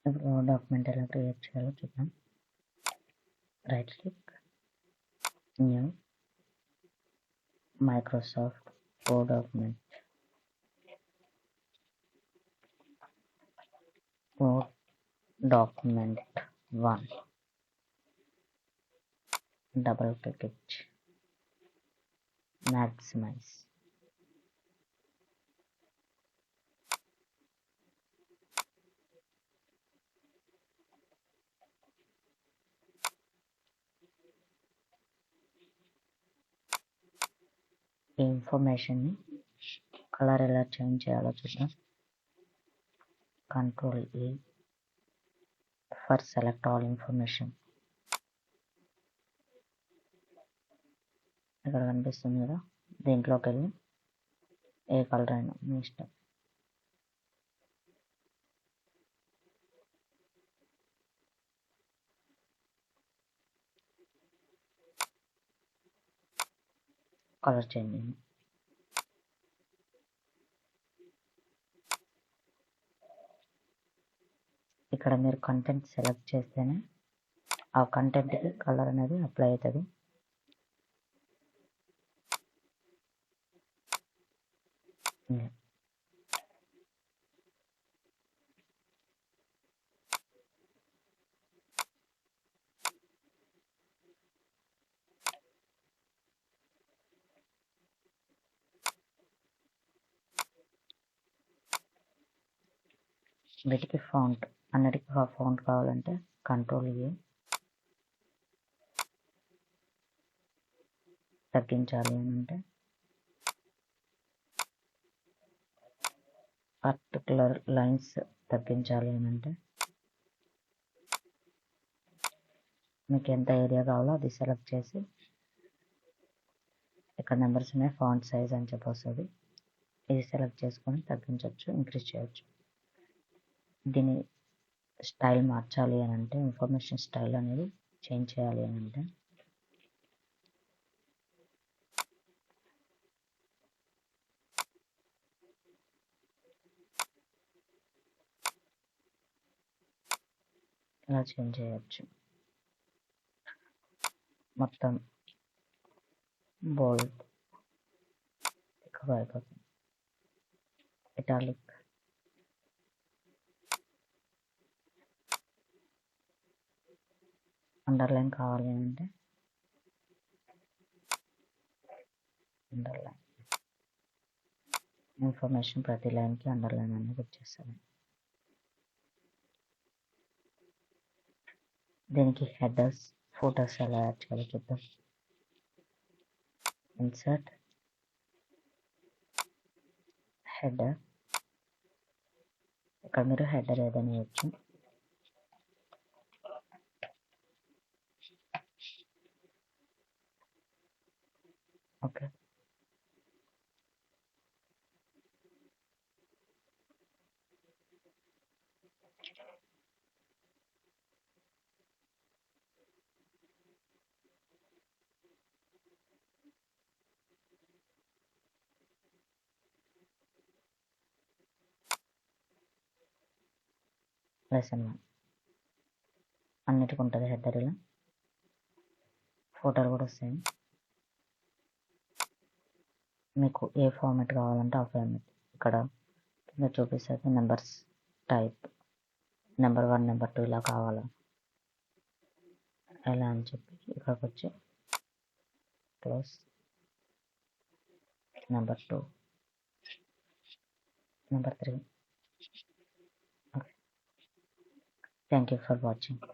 ఇప్పుడు డాక్యుమెంట్ ఎలా క్రియేట్ చేయాలో చూద్దాం. Right click, new, Microsoft word document, word document 1, double click ఇచ్చి మ్యాక్సిమైజ్. ఈ ఇన్ఫర్మేషన్ని కలర్ ఎలా చేంజ్ చేయాలో చూద్దాం. Control E for select all information. ఇక్కడ కనిపిస్తుంది కదా, దీంట్లోకి వెళ్ళి ఏ కలర్ అయినా మీ ఇష్టం. కలర్ చేంజ్ అయింది. ఇక్కడ మీరు కంటెంట్ సెలెక్ట్ చేస్తేనే ఆ కంటెంట్కి కలర్ అనేది అప్లై అవుతుంది. వీటికి ఫాంట్, అన్నిటికీ ఫాంట్ కావాలంటే కంట్రోల్ E, తగ్గించాలి అని అంటే పర్టికులర్ లైన్స్ తగ్గించాలి అని అంటే మీకు ఎంత ఏరియా కావాలో అది సెలెక్ట్ చేసి ఇక్కడ నెంబర్స్ ఉన్నాయి, ఫాంట్ సైజ్ అని చెప్పి వస్తుంది. ఇది సెలెక్ట్ చేసుకొని తగ్గించవచ్చు, ఇంక్రీజ్ చేయొచ్చు. దీని స్టైల్ మార్చాలి అని అంటే, ఇన్ఫర్మేషన్ స్టైల్ అనేది చేంజ్ చేయాలి అని అంటే ఇలా చేంజ్ చేయొచ్చు. మొత్తం బోల్డ్ ఎక్కువ అయిపోతుంది. ఇటాలిక్, అండర్లైన్ కావాలి అని అంటే అండర్లైన్. ఇన్ఫర్మేషన్ ప్రతి లైన్కి అండర్లైన్ అనేది వచ్చేస్తుంది. దీనికి హెడర్స్, ఫోటోస్ ఎలా యాడ్ చేయాలో చూద్దాం. Insert, header. ఇక్కడ మీరు హెడర్ ఏదైనా ఇవ్వచ్చు. ఓకే, లెసన్ 1 అన్నిటికి ఉంటుంది హెడర్. ఇలా ఫోటోలు కూడా వస్తాయి. మీకు ఏ ఫార్మాట్ కావాలంటే ఆ ఫార్మాట్ ఇక్కడ కింద చూపిస్తుంది. నెంబర్స్ టైప్, నెంబర్ 1, నెంబర్ 2 ఇలా కావాలా ఎలా అని చెప్పి ఇక్కడికి వచ్చి close, number 2, number 3. Okay, thank you for watching.